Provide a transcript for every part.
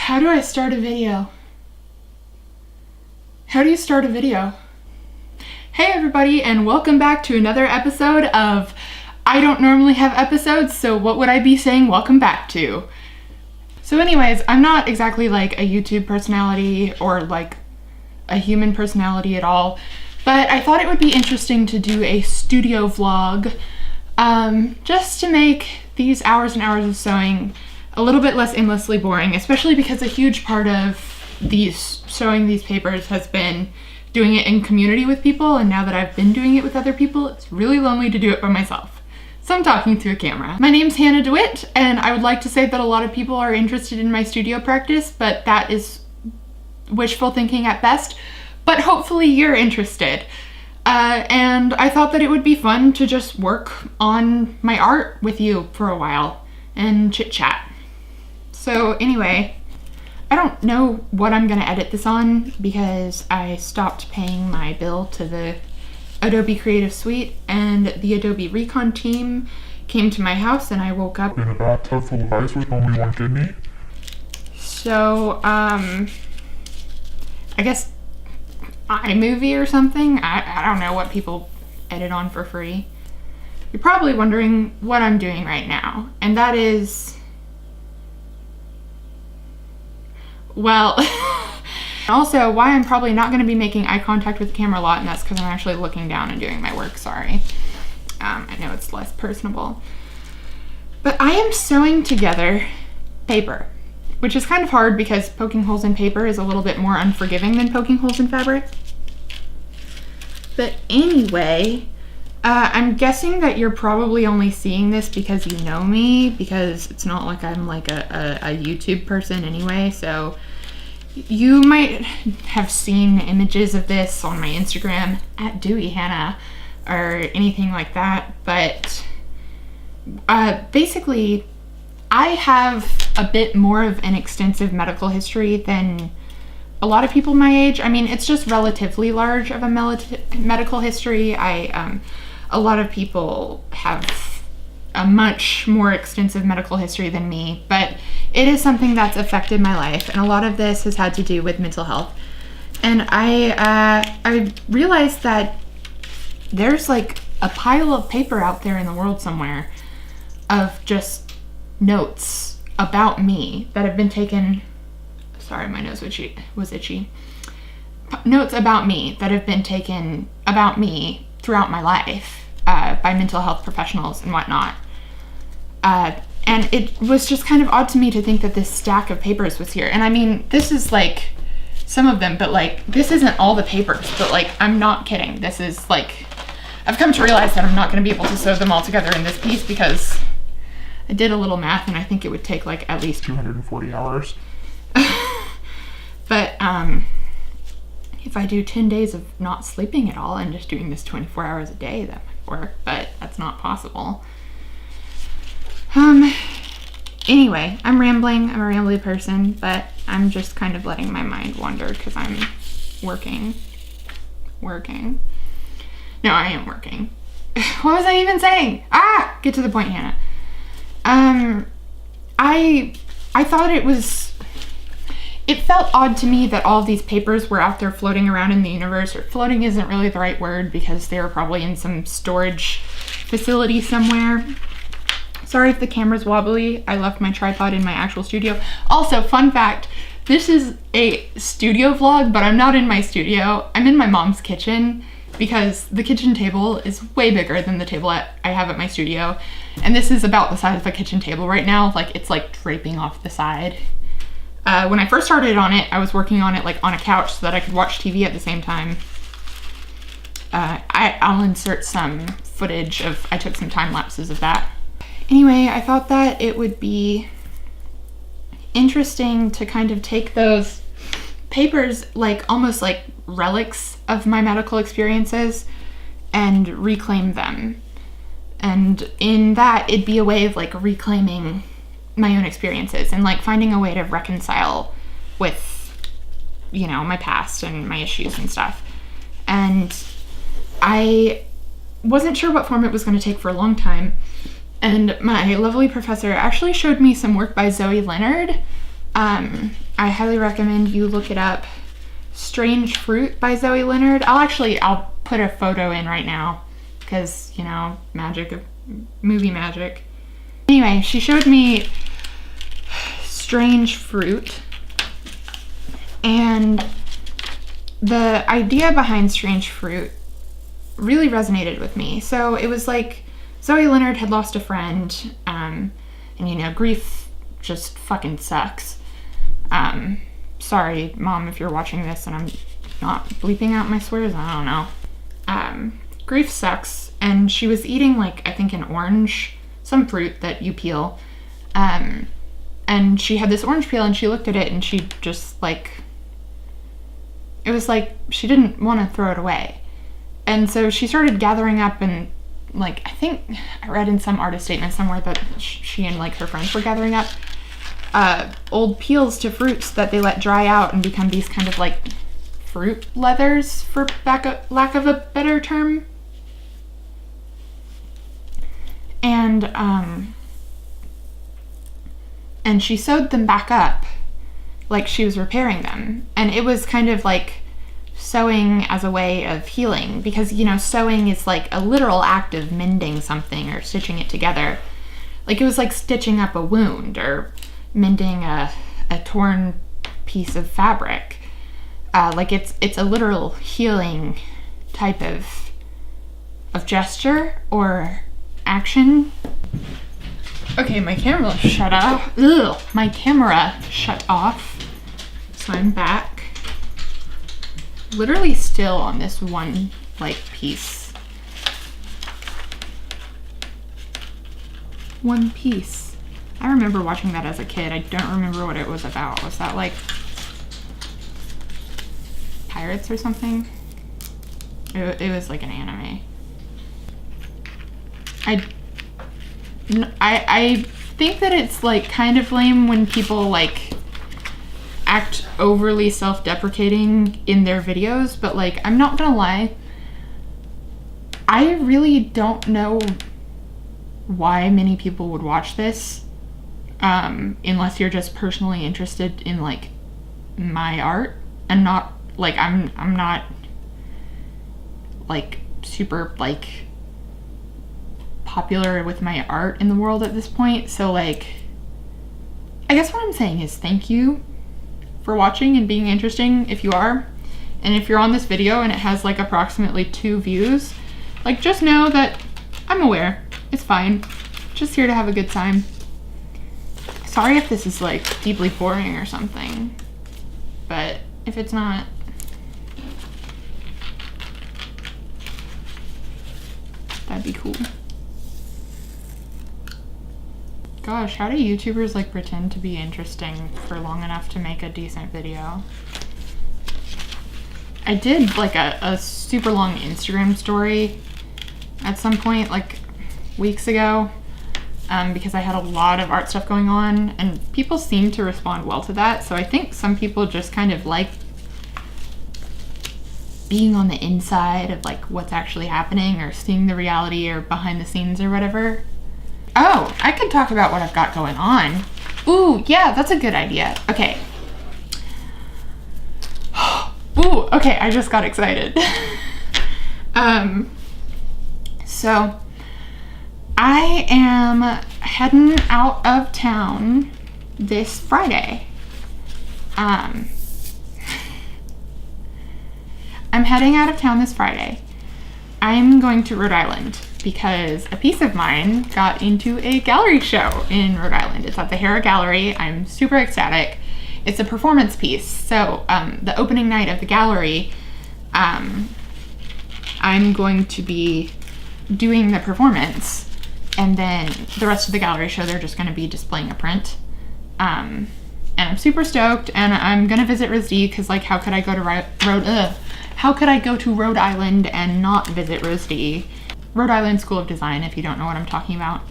How do I start a video? How do you start a video? Hey everybody, and welcome back to another episode of I don't normally have episodes, so what would I be saying welcome back to? So anyways, I'm not exactly like a YouTube personality or like a human personality at all, but I thought it would be interesting to do a studio vlog just to make these hours and hours of sewing a little bit less endlessly boring, especially because a huge part of sewing these papers has been doing it in community with people, and now that I've been doing it with other people, it's really lonely to do it by myself. So I'm talking to a camera. My name's Hannah DeWitt, and I would like to say that a lot of people are interested in my studio practice, but that is wishful thinking at best, but hopefully you're interested. And I thought that it would be fun to just work on my art with you for a while and chit chat. So anyway, I don't know what I'm gonna edit this on because I stopped paying my bill to the Adobe Creative Suite, and the Adobe Recon team came to my house and I woke up in a bathtub full of ice with only one kidney. So, I guess iMovie or something? I don't know what people edit on for free. You're probably wondering what I'm doing right now, and that is, well, also why I'm probably not going to be making eye contact with the camera a lot, and that's because I'm actually looking down and doing my work, sorry. I know it's less personable. But I am sewing together paper, which is kind of hard because poking holes in paper is a little bit more unforgiving than poking holes in fabric. But anyway, I'm guessing that you're probably only seeing this because you know me, because it's not like I'm like a YouTube person anyway, so you might have seen images of this on my Instagram at Dewey Hannah or anything like that, but basically I have a bit more of an extensive medical history than a lot of people my age. I mean, it's just relatively large of a medical history. A lot of people have a much more extensive medical history than me, but it is something that's affected my life, and a lot of this has had to do with mental health. And I realized that there's like a pile of paper out there in the world somewhere of just notes about me that have been taken. Sorry, my nose was itchy. Notes about me that have been taken about me throughout my life by mental health professionals and whatnot. And it was just kind of odd to me to think that this stack of papers was here. And I mean, this is like some of them, but like this isn't all the papers, but like I'm not kidding. This is like, I've come to realize that I'm not going to be able to sew them all together in this piece because I did a little math and I think it would take like at least 240 hours. But if I do 10 days of not sleeping at all and just doing this 24 hours a day, that might work, but that's not possible. Anyway, I'm rambling. I'm a rambly person, but I'm just kind of letting my mind wander because I'm working. No, I am working. What was I even saying? Get to the point, Hannah. I thought it felt odd to me that all of these papers were out there floating around in the universe, or floating isn't really the right word because they were probably in some storage facility somewhere. Sorry if the camera's wobbly. I left my tripod in my actual studio. Also, fun fact, this is a studio vlog, but I'm not in my studio. I'm in my mom's kitchen because the kitchen table is way bigger than the table I have at my studio. And this is about the size of a kitchen table right now. Like, it's like draping off the side. When I first started on it, I was working on it like on a couch so that I could watch TV at the same time. I'll insert some footage of, I took some time lapses of that. Anyway, I thought that it would be interesting to kind of take those papers, like almost like relics of my medical experiences, and reclaim them. And in that, it'd be a way of like reclaiming my own experiences and like finding a way to reconcile with, you know, my past and my issues and stuff. And I wasn't sure what form it was going to take for a long time. And my lovely professor actually showed me some work by Zoe Leonard, I highly recommend you look it up. Strange Fruit by Zoe Leonard. I'll put a photo in right now because, you know, movie magic. Anyway, she showed me Strange Fruit, and the idea behind Strange Fruit really resonated with me. So it was like Zoe Leonard had lost a friend, and you know, grief just fucking sucks. Sorry, Mom, if you're watching this and I'm not bleeping out my swears, I don't know. Grief sucks, and she was eating, like, I think an orange, some fruit that you peel, and she had this orange peel, and she looked at it, and she just, like, it was like she didn't want to throw it away. And so she started gathering up, and, like, I think I read in some artist statement somewhere that she and, like, her friends were gathering up old peels to fruits that they let dry out and become these kind of, like, fruit leathers, for lack of a better term. And she sewed them back up like she was repairing them. And it was kind of like sewing as a way of healing, because, you know, sewing is like a literal act of mending something or stitching it together. Like, it was like stitching up a wound or mending a torn piece of fabric. Like, it's a literal healing type of gesture or action. Okay, my camera shut off. Ugh, my camera shut off. So I'm back. Literally still on this one, like, piece. One Piece. I remember watching that as a kid. I don't remember what it was about. Was that, like, pirates or something? It was like an anime. I think that it's, like, kind of lame when people, like, act overly self-deprecating in their videos, but, like, I'm not gonna lie, I really don't know why many people would watch this, unless you're just personally interested in, like, my art, and not, like, I'm not, like, super, like, popular with my art in the world at this point. So, like, I guess what I'm saying is thank you for watching and being interesting if you are. And if you're on this video and it has, like, approximately 2 views, like, just know that I'm aware. It's fine. Just here to have a good time. Sorry if this is, like, deeply boring or something, but if it's not, that'd be cool. Gosh, how do YouTubers, like, pretend to be interesting for long enough to make a decent video? I did, like, a super long Instagram story at some point, like, weeks ago, because I had a lot of art stuff going on, and people seemed to respond well to that, so I think some people just kind of like being on the inside of, like, what's actually happening, or seeing the reality or behind the scenes or whatever. Oh, I could talk about what I've got going on. Ooh, yeah, that's a good idea. Okay. Ooh, okay, I just got excited. So I am heading out of town this Friday. I'm heading out of town this Friday. I'm going to Rhode Island because a piece of mine got into a gallery show in Rhode Island. It's at the Harrah Gallery. I'm super ecstatic. It's a performance piece. So the opening night of the gallery, I'm going to be doing the performance, and then the rest of the gallery show, they're just going to be displaying a print. And I'm super stoked, and I'm going to visit RISD because, like, how could I go to Rhode Island and not visit RISD? Rhode Island School of Design, if you don't know what I'm talking about.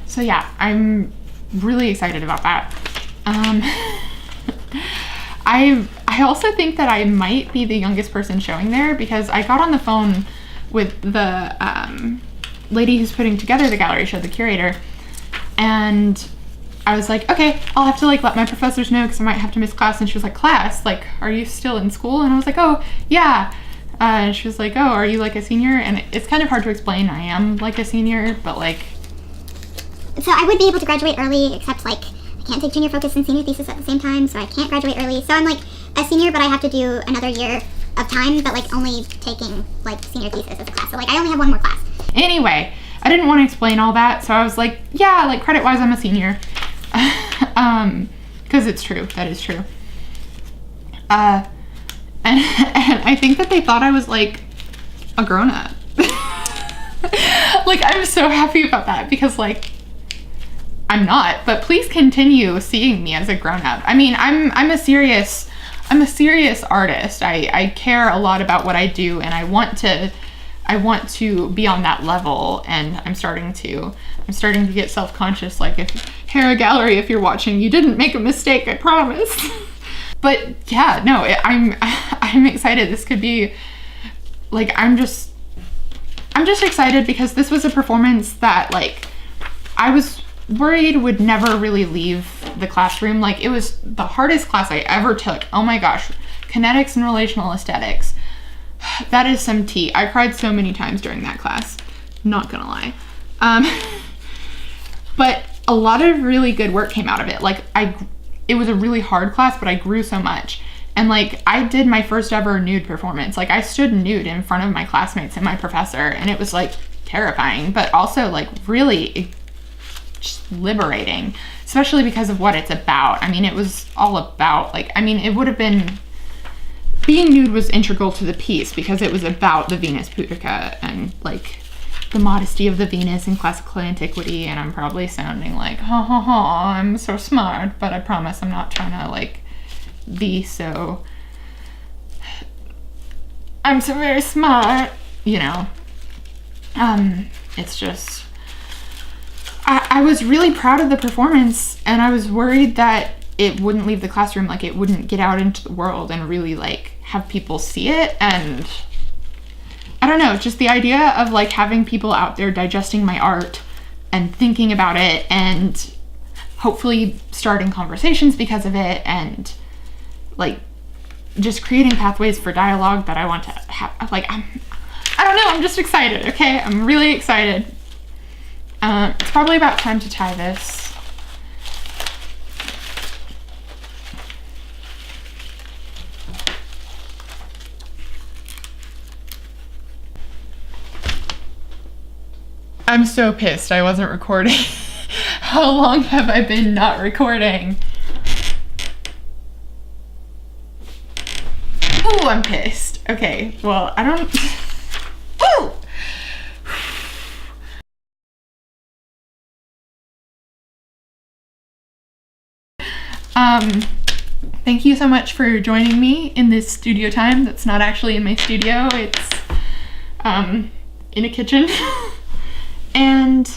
So yeah, I'm really excited about that. I also think that I might be the youngest person showing there, because I got on the phone with the lady who's putting together the gallery show, the curator, and I was like, okay, I'll have to like let my professors know because I might have to miss class. And she was like, class, like, are you still in school? And I was like, oh, yeah. And she was like, oh, are you like a senior? And it's kind of hard to explain. I am like a senior, but like... So I would be able to graduate early, except like I can't take junior focus and senior thesis at the same time, so I can't graduate early. So I'm like a senior, but I have to do another year of time, but like only taking like senior thesis as a class. So like I only have one more class. Anyway, I didn't want to explain all that, so I was like, yeah, like credit-wise, I'm a senior. Because it's true. That is true. And I think that they thought I was like a grown-up. Like, I'm so happy about that because like I'm not, but please continue seeing me as a grown-up. I mean, I'm a serious artist. I care a lot about what I do, and I want to be on that level, and I'm starting to get self-conscious. Like, if Hera Gallery, if you're watching, you didn't make a mistake, I promise. But yeah, no, I'm excited. This could be like, I'm just excited because this was a performance that like I was worried would never really leave the classroom. Like, it was the hardest class I ever took. Oh my gosh, kinetics and relational aesthetics. That is some tea. I cried so many times during that class, not gonna lie. But a lot of really good work came out of it. Like, it was a really hard class, but I grew so much. And like, I did my first ever nude performance. Like, I stood nude in front of my classmates and my professor, and it was like terrifying, but also like really just liberating, especially because of what it's about. I mean, it was all about like, I mean, it would have been, being nude was integral to the piece because it was about the Venus Pudica and like the modesty of the Venus in classical antiquity. And I'm probably sounding like, ha ha ha, I'm so smart, but I promise I'm not trying to like be so, I'm so very smart, you know. It's just, I was really proud of the performance, and I was worried that it wouldn't leave the classroom, like it wouldn't get out into the world and really like have people see it. And I don't know, just the idea of like having people out there digesting my art and thinking about it and hopefully starting conversations because of it, and like just creating pathways for dialogue that I want to have. Like, I don't know, I'm just excited, okay? I'm really excited. It's probably about time to tie this. I'm so pissed I wasn't recording. How long have I been not recording? Oh, I'm pissed. Okay, well, I don't... Woo! Thank you so much for joining me in this studio time that's not actually in my studio. It's in a kitchen. And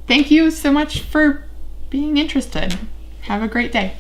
thank you so much for being interested. Have a great day.